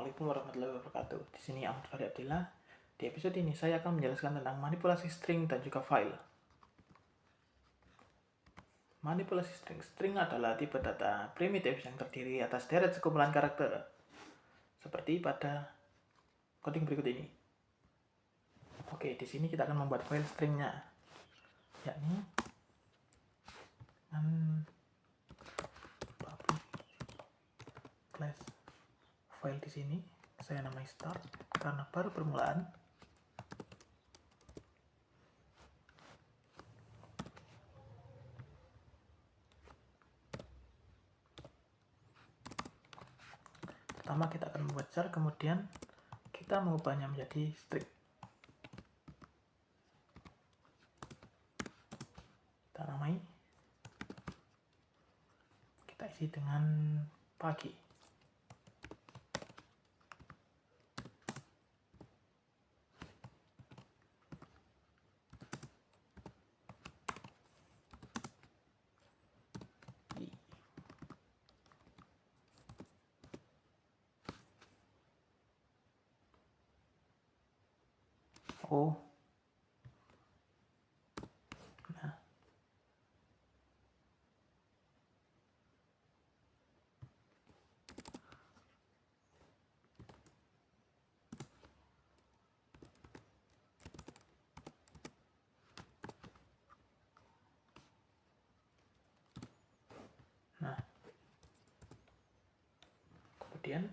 Assalamualaikum warahmatullahi wabarakatuh. Di sini Ahmad Fahri Abdillah. Di episode ini saya akan menjelaskan tentang manipulasi string dan juga file. Manipulasi string. String adalah tipe data primitif yang terdiri atas deret sekumpulan karakter. Seperti pada coding berikut ini. Oke, di sini kita akan membuat file stringnya, yakni public class file. Di sini saya namai start karena baru permulaan. Pertama kita akan membuat char, kemudian kita mengubahnya menjadi string. Kita namai, kita isi dengan pagi. Oh, nah, kemudian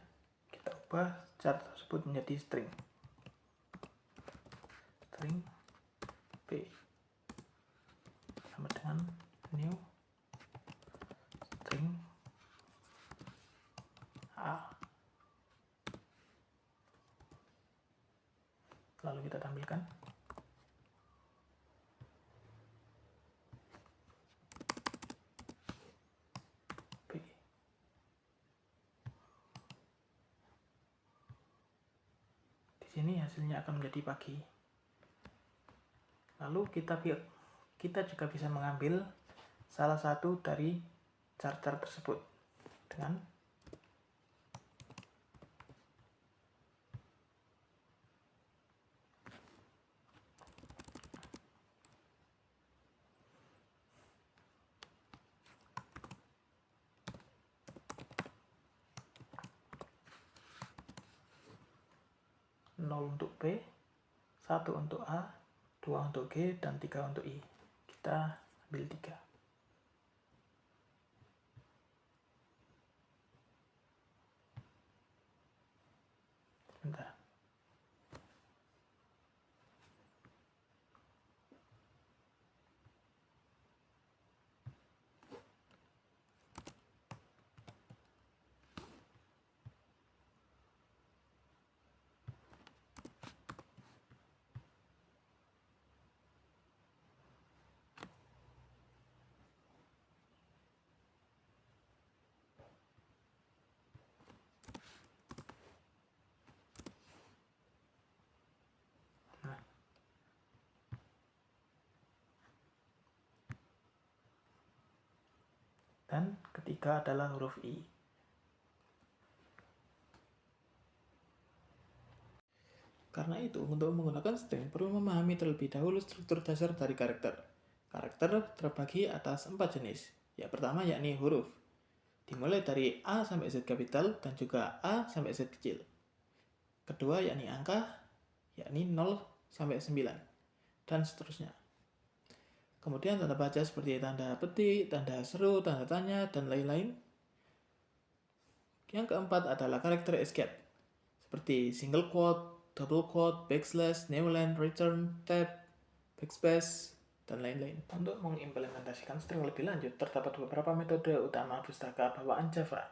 kita ubah char tersebut menjadi string. String p sama dengan new string a. Lalu kita tampilkan. P. Di sini hasilnya akan menjadi pagi. Lalu kita juga bisa mengambil salah satu dari char-char tersebut dengan nol untuk P, 1 untuk A, 2 untuk G, dan 3 untuk I. Kita ambil 3. Bentar. Dan ketiga adalah huruf I. Karena itu, untuk menggunakan string perlu memahami terlebih dahulu struktur dasar dari karakter. Karakter terbagi atas 4 jenis. Yang pertama yakni huruf, dimulai dari A sampai Z kapital dan juga A sampai Z kecil. Kedua yakni angka, yakni 0 sampai 9, dan seterusnya. Kemudian tanda baca seperti tanda petik, tanda seru, tanda tanya, dan lain-lain. Yang keempat adalah karakter escape, seperti single quote, double quote, backslash, newline, return, tab, backspace, dan lain-lain. Untuk mengimplementasikan string lebih lanjut, terdapat beberapa metode utama pustaka bawaan Java.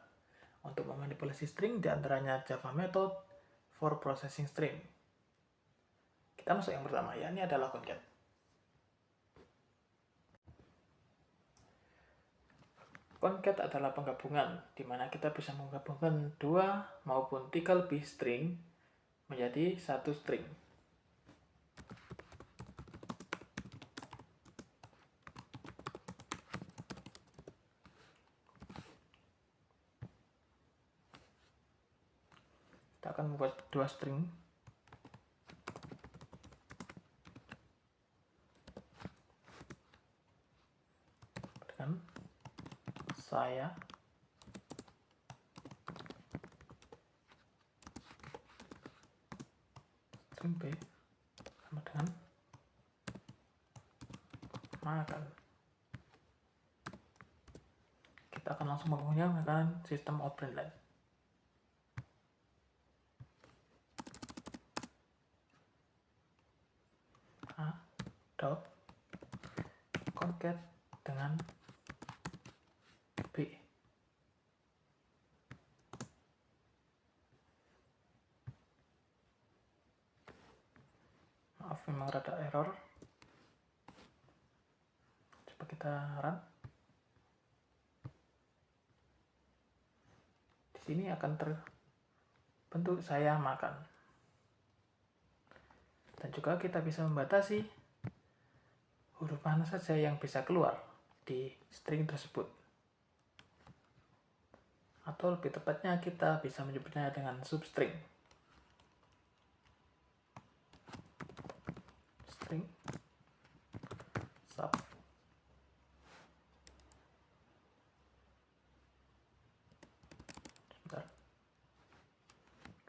Untuk memanipulasi string, diantaranya Java Method for Processing String. Kita masuk yang pertama, yakni adalah concat. Concat adalah penggabungan, di mana kita bisa menggabungkan 2 maupun 3 lebih string menjadi satu string. Kita akan membuat dua string. Dengan saya string B sama dengan makan. Kita akan langsung menggunakan sistem operand lain. A dot concat dengan B. Maaf, memang rada error. Coba kita run. Di sini akan terbentuk saya makan. Dan juga kita bisa membatasi huruf mana saja yang bisa keluar di string tersebut. Atau lebih tepatnya kita bisa menyebutnya dengan substring. String sub. Sebentar.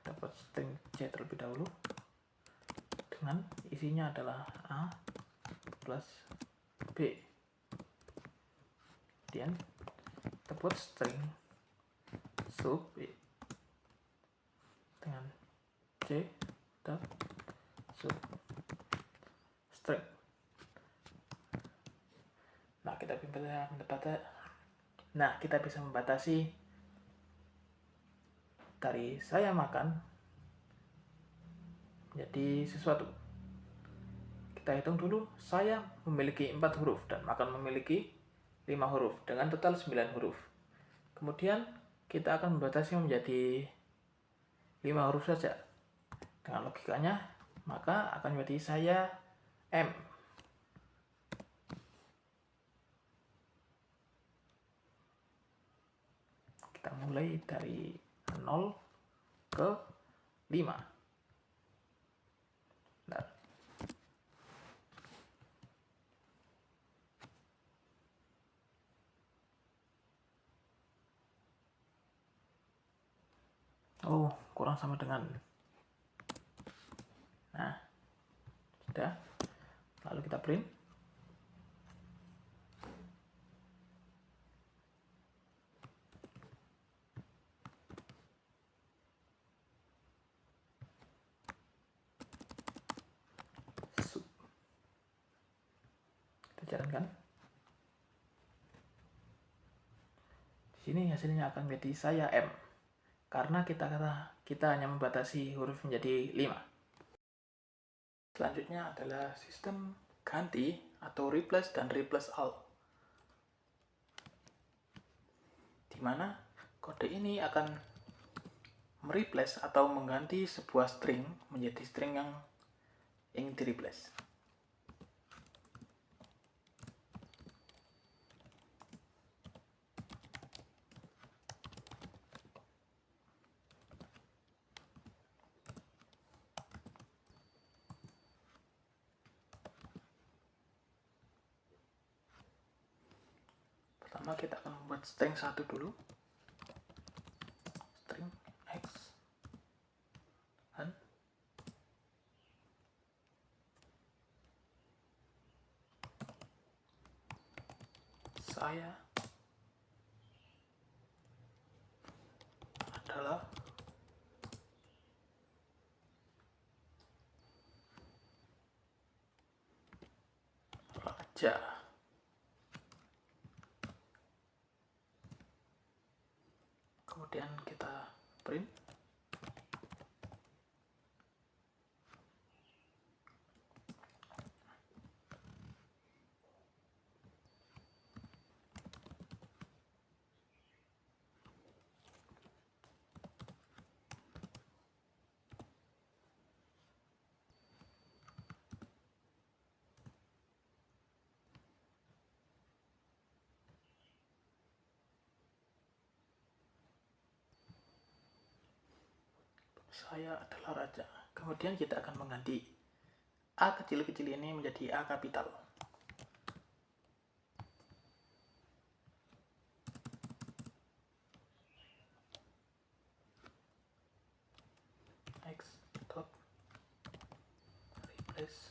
Kita buat string C terlebih dahulu. Dengan isinya adalah A plus B. Kemudian kita buat string sub B dengan C dan sub string. Kita bisa membatasi dari saya makan menjadi sesuatu. Kita hitung dulu, saya memiliki 4 huruf dan makan memiliki 5 huruf dengan total 9 huruf. Kemudian kita akan membatasi menjadi 5 huruf saja. Dengan logikanya, maka akan menjadi saya M. Kita mulai dari 0 ke 5. Nah. Oh, kurang sama dengan. Nah, sudah. Lalu kita print. Kita jalankan. Di sini hasilnya akan menjadi saya M. Karena kita hanya membatasi huruf menjadi 5. Selanjutnya adalah sistem ganti atau replace dan replace all, di mana kode ini akan mereplace atau mengganti sebuah string menjadi string yang ingin di-replace. Pertama kita akan membuat string 1 dulu. String X dan saya adalah raja. Kemudian kita print. saya adalah raja. Kemudian kita akan mengganti A kecil-kecil ini menjadi A kapital. X dot replace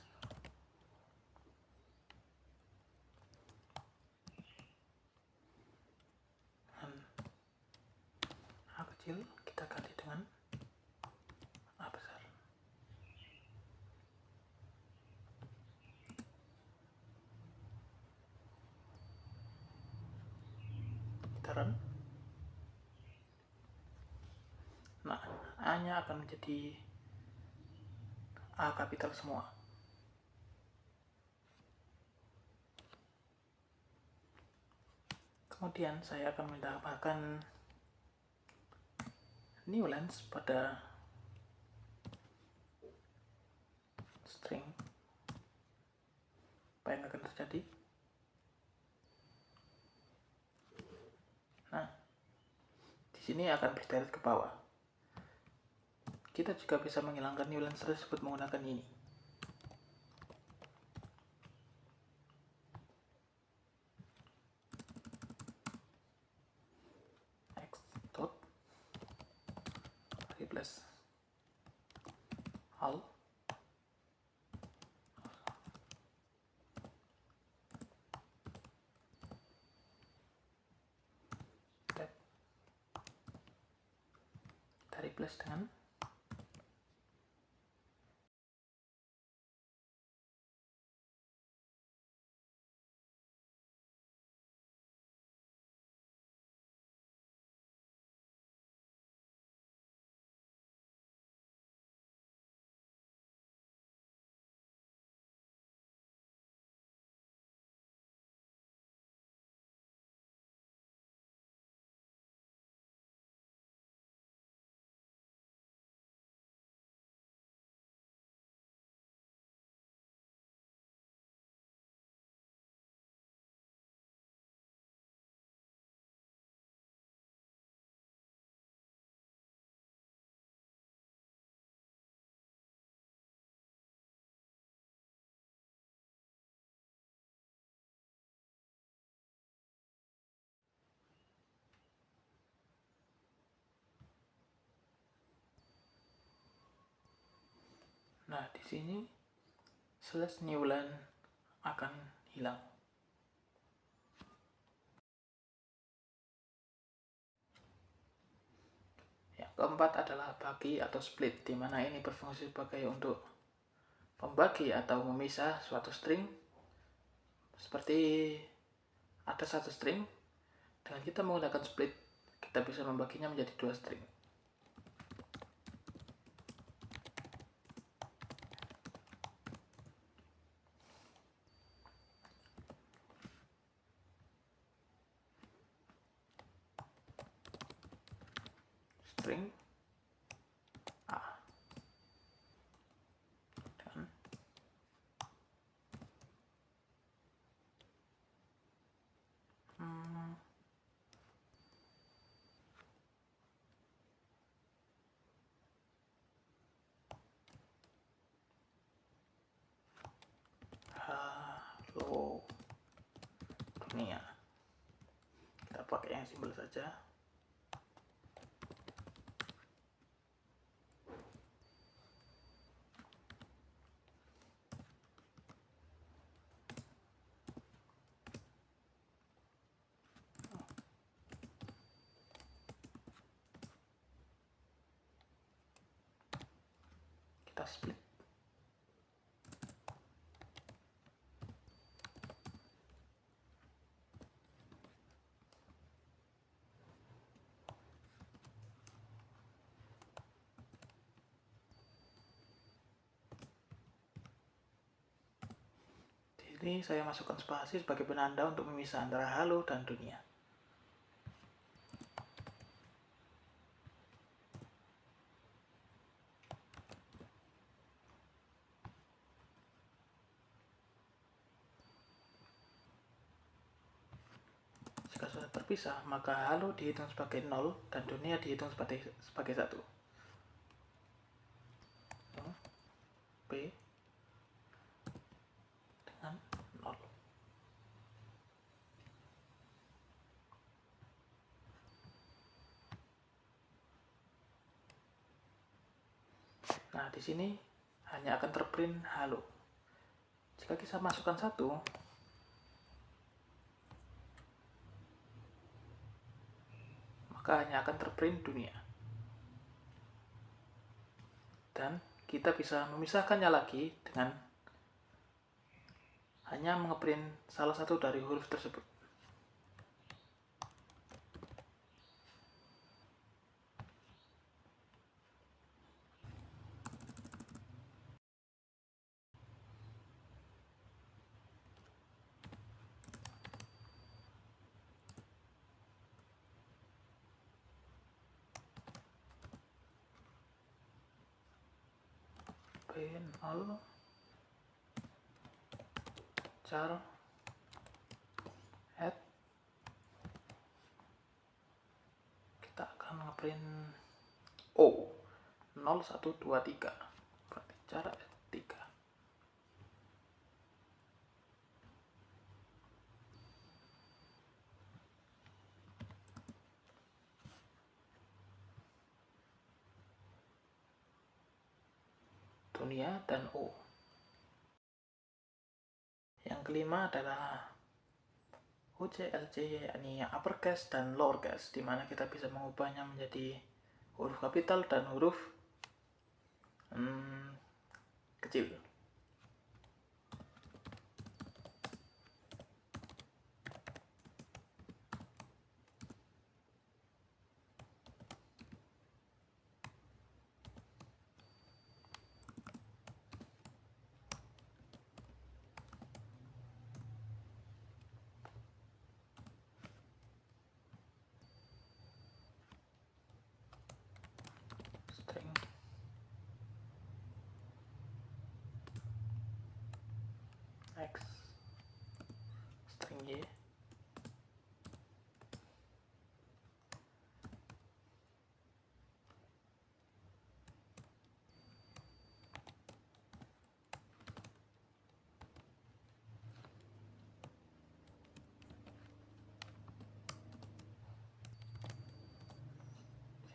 dengan A kecil, kita ganti dengan A besar. Kita run. Nah, A-nya akan menjadi A kapital semua. Kemudian saya akan menambahkan new lines pada string. Apa yang akan terjadi? Nah, di sini akan berderet ke bawah. Kita juga bisa menghilangkan new lines tersebut menggunakan ini. X dot replace all kita replace dengan Nah, di sini slash new line akan hilang. Yang keempat adalah bagi atau split, di mana ini berfungsi sebagai untuk membagi atau memisah suatu string. Seperti ada satu string, dengan kita menggunakan split, kita bisa membaginya menjadi dua string. String A dan halo dunia. Kita pakai yang simpel saja. Kita split. Di sini saya masukkan spasi sebagai penanda untuk memisah antara halo dan dunia. Jika sudah terpisah, maka halo dihitung sebagai 0 dan dunia dihitung sebagai 1. Nah, di sini hanya akan terprint halo. Jika kita masukkan 1, maka hanya akan terprint dunia. Dan kita bisa memisahkannya lagi dengan hanya mengeprint salah satu dari huruf tersebut. P0 char add, kita akan ngeprint O 0123, berarti char add 3. Dunia dan O. Yang kelima adalah UCLC, yakni uppercase dan lowercase, di mana kita bisa mengubahnya menjadi huruf kapital dan huruf kecil. String X, string Y,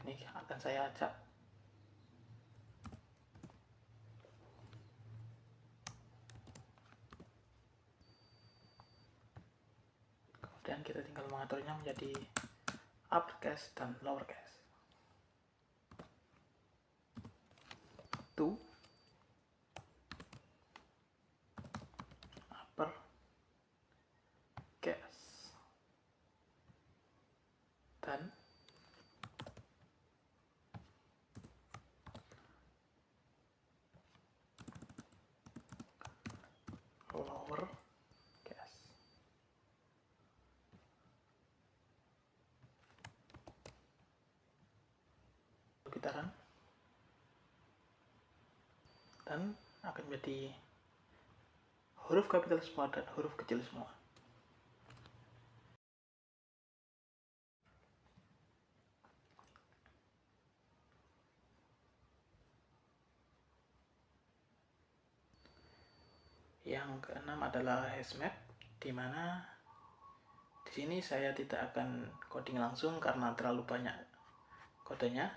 ini akan saya acak. Kemudian kita tinggal mengaturnya menjadi uppercase dan lowercase. To uppercase dan lowercase. Kita run dan akan menjadi huruf kapital semua dan huruf kecil semua. Yang keenam adalah hashmap, di mana di sini saya tidak akan coding langsung karena terlalu banyak kodenya.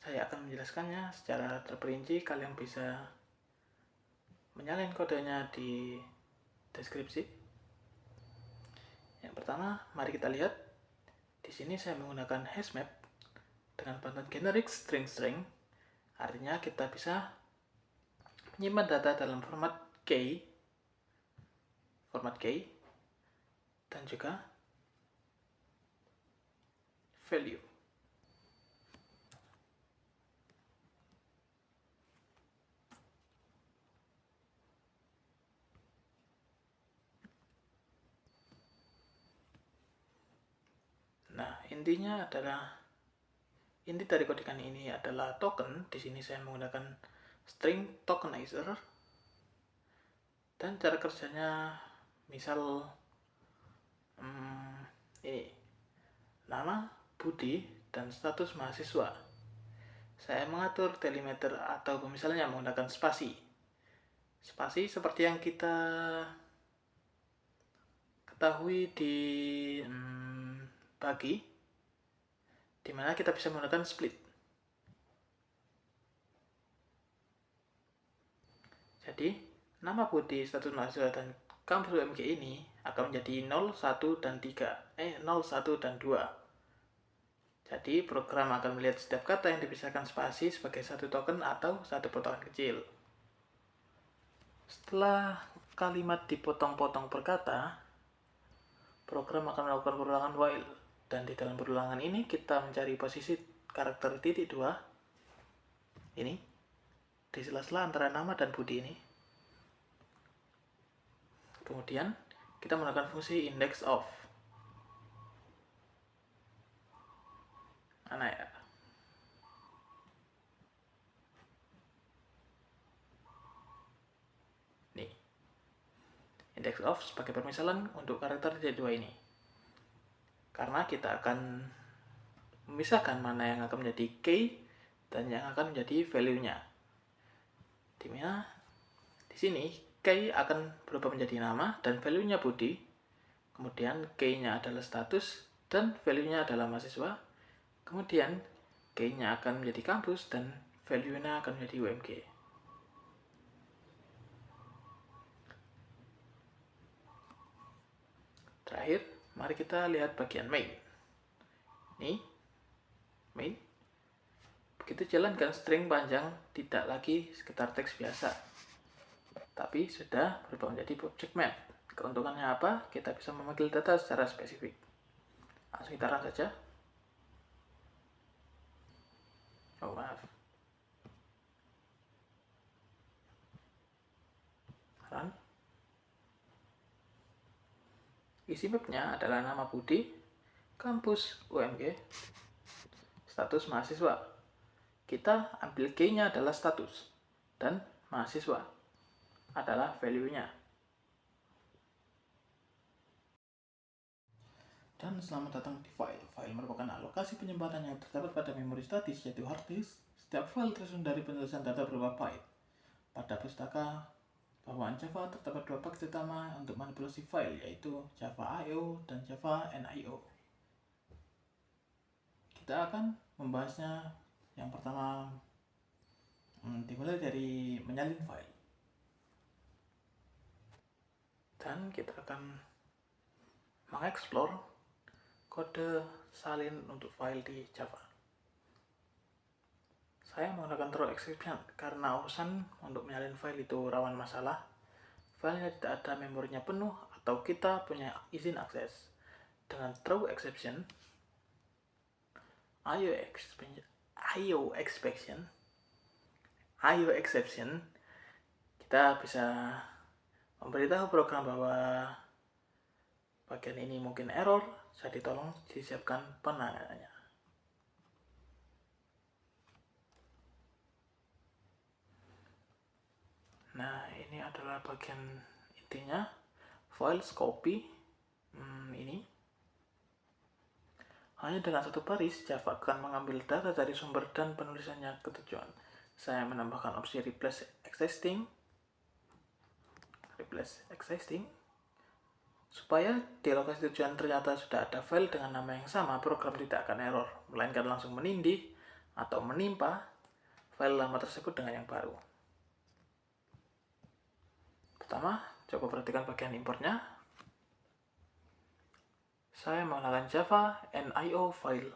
Saya akan menjelaskannya secara terperinci. Kalian bisa menyalain kodenya di deskripsi. Yang pertama, mari kita lihat. Di sini saya menggunakan hashmap dengan pattern generic string. Artinya kita bisa menyimpan data dalam format key, dan juga value. Nah, inti dari codingan ini adalah token. Di sini saya menggunakan string tokenizer, dan cara kerjanya misal ini nama, Budi, dan status mahasiswa. Saya mengatur delimiter atau misalnya menggunakan spasi. Spasi seperti yang kita ketahui di bagi, dimana kita bisa menggunakan split. Jadi, nama Budi, status mahasiswa, dan kampus UMG ini akan menjadi 0, 1, dan 0, 1, dan 2. Jadi, program akan melihat setiap kata yang dipisahkan spasi sebagai satu token atau satu potongan kecil. Setelah kalimat dipotong-potong per kata, program akan melakukan perulangan while. Dan di dalam perulangan ini kita mencari posisi karakter titik 2 ini di sela-sela antara nama dan Budi ini. Kemudian kita menggunakan fungsi index of. Mana ya? Nih. Index of sebagai permisalan untuk karakter titik 2 ini. Karena kita akan memisahkan mana yang akan menjadi key dan yang akan menjadi value-nya. Dimana di sini key akan berubah menjadi nama dan value-nya Budi. Kemudian key-nya adalah status dan value-nya adalah mahasiswa. Kemudian key-nya akan menjadi kampus dan value-nya akan menjadi UMG. Terakhir, mari kita lihat bagian main. Nih, main. Begitu jalankan string panjang tidak lagi sekedar teks biasa, tapi sudah berubah menjadi object map. Keuntungannya apa? Kita bisa memanggil data secara spesifik. Langsung kita run saja. Oh, maaf. Run. Isi mapnya adalah nama Budi, kampus UMG, status mahasiswa. Kita ambil key-nya adalah status, dan mahasiswa adalah value-nya. Dan selamat datang di file. File merupakan alokasi penyimpanan yang terdapat pada memori statis, yaitu hard disk. Setiap file tersusun dari penulisan data berupa byte. Pada pustaka bawaan Java terdapat dua paket utama untuk manipulasi file, yaitu Java I/O dan Java NIO. Kita akan membahasnya. Yang pertama dimulai dari menyalin file. Dan kita akan mengeksplor kode salin untuk file di Java. Saya menggunakan throw exception karena urusan untuk menyalin file itu rawan masalah. Filenya tidak ada memorinya penuh atau kita punya izin akses. Dengan throw exception, IO exception, kita bisa memberitahu program bahwa bagian ini mungkin error, jadi tolong disiapkan penanganannya. Nah, ini adalah bagian intinya. File copy ini. Hanya dengan satu baris, Java akan mengambil data dari sumber dan penulisannya ke tujuan. Saya menambahkan opsi replace existing supaya di lokasi tujuan ternyata sudah ada file dengan nama yang sama. Program tidak akan error, melainkan langsung menindih atau menimpa file lama tersebut dengan yang baru. Pertama, coba perhatikan bagian importnya. Saya menggunakan Java NIO file,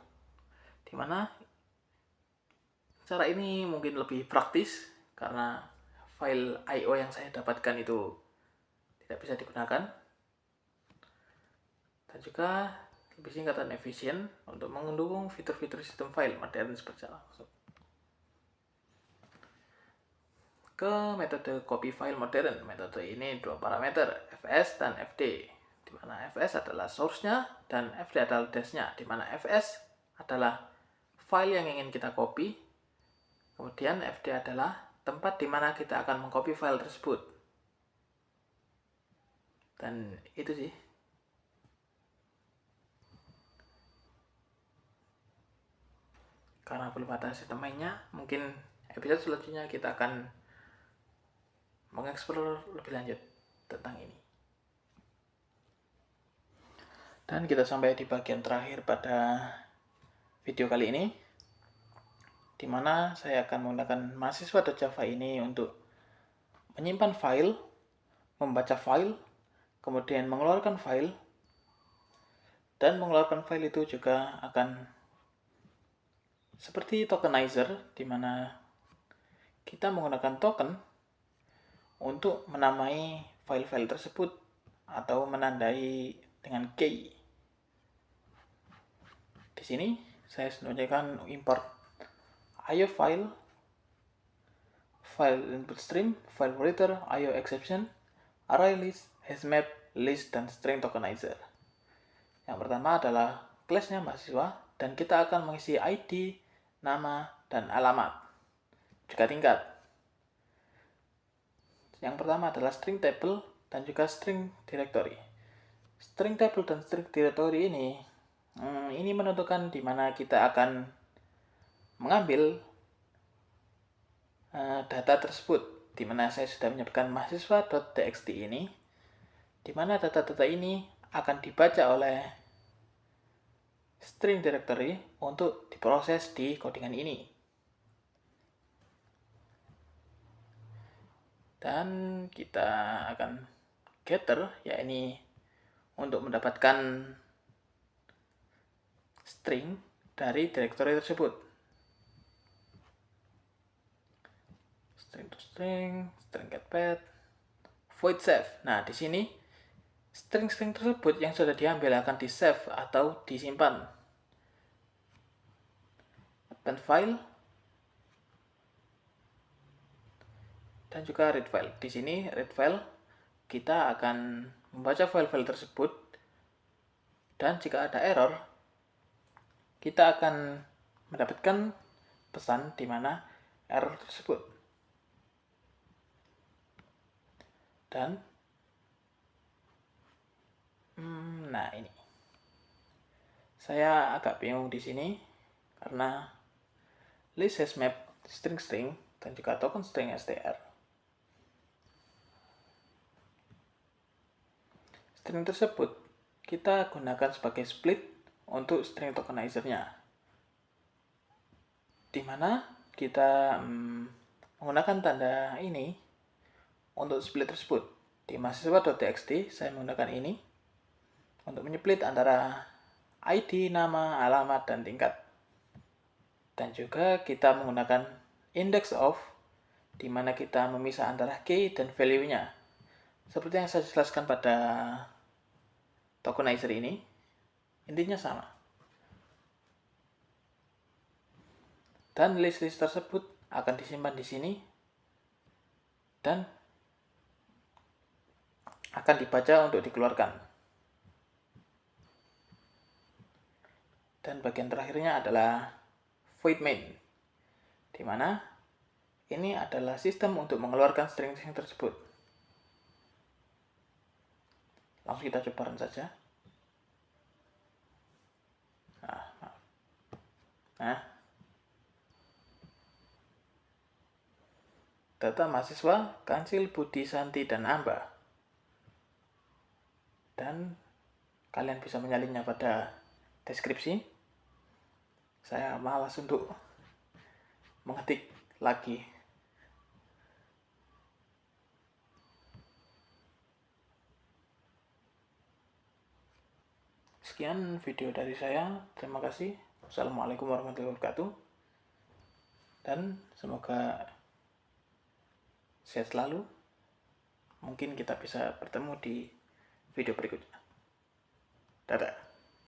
dimana cara ini mungkin lebih praktis karena file I/O yang saya dapatkan itu tidak bisa digunakan, dan juga lebih singkat dan efisien untuk mendukung fitur-fitur sistem file modern secara langsung. Ke metode copy file modern. Metode ini dua parameter, fs dan fd, di mana fs adalah source-nya dan fd adalah dash-nya, di mana fs adalah file yang ingin kita copy, kemudian fd adalah tempat di mana kita akan mengcopy file tersebut. Dan itu sih. Karena belum ada sistem mainnya, mungkin episode selanjutnya kita akan mengeksplor lebih lanjut tentang ini. Dan kita sampai di bagian terakhir pada video kali ini, di mana saya akan menggunakan mahasiswa.java ini untuk menyimpan file, membaca file, kemudian mengeluarkan file, dan mengeluarkan file itu juga akan seperti tokenizer, di mana kita menggunakan token untuk menamai file-file tersebut atau menandai dengan key. Di sini saya menunjukkan import IO file, file input stream, file operator, IO exception, array list, hashmap, list, dan string tokenizer. Yang pertama adalah class-nya mahasiswa, dan kita akan mengisi ID, nama, dan alamat, juga tingkat. Yang pertama adalah string table dan juga string directory. String table dan string directory ini menentukan di mana kita akan mengambil data tersebut, di mana saya sudah menyebutkan mahasiswa.txt ini, di mana data-data ini akan dibaca oleh string directory untuk diproses di codingan ini. Dan kita akan getter, yakni untuk mendapatkan string dari directory tersebut. String to string, string get path, void save. Nah, di sini string-string tersebut yang sudah diambil akan di save atau disimpan. Append file dan juga read file. Di sini read file kita akan membaca file-file tersebut, dan jika ada error kita akan mendapatkan pesan di mana error tersebut. Dan nah, ini saya agak bingung di sini karena list hashmap string dan juga token string str. String tersebut kita gunakan sebagai split untuk string tokenizer-nya, di mana kita menggunakan tanda ini untuk split tersebut. Di mahasiswa.txt saya menggunakan ini untuk menyeplit antara ID, nama, alamat, dan tingkat. Dan juga kita menggunakan index of, di mana kita memisah antara key dan value-nya. Seperti yang saya jelaskan pada tokenizer ini, intinya sama. Dan list-list tersebut akan disimpan di sini dan akan dibaca untuk dikeluarkan. Dan bagian terakhirnya adalah void main, di mana ini adalah sistem untuk mengeluarkan string-string tersebut. Langsung kita coba run saja. Nah, data mahasiswa Kansil, Budi, Santi, dan Amba. Dan kalian bisa menyalinnya pada deskripsi. Saya malas untuk mengetik lagi. Sekian video dari saya. Terima kasih. Wassalamualaikum warahmatullahi wabarakatuh. Dan semoga sehat selalu. Mungkin kita bisa bertemu di video berikutnya. Dadah.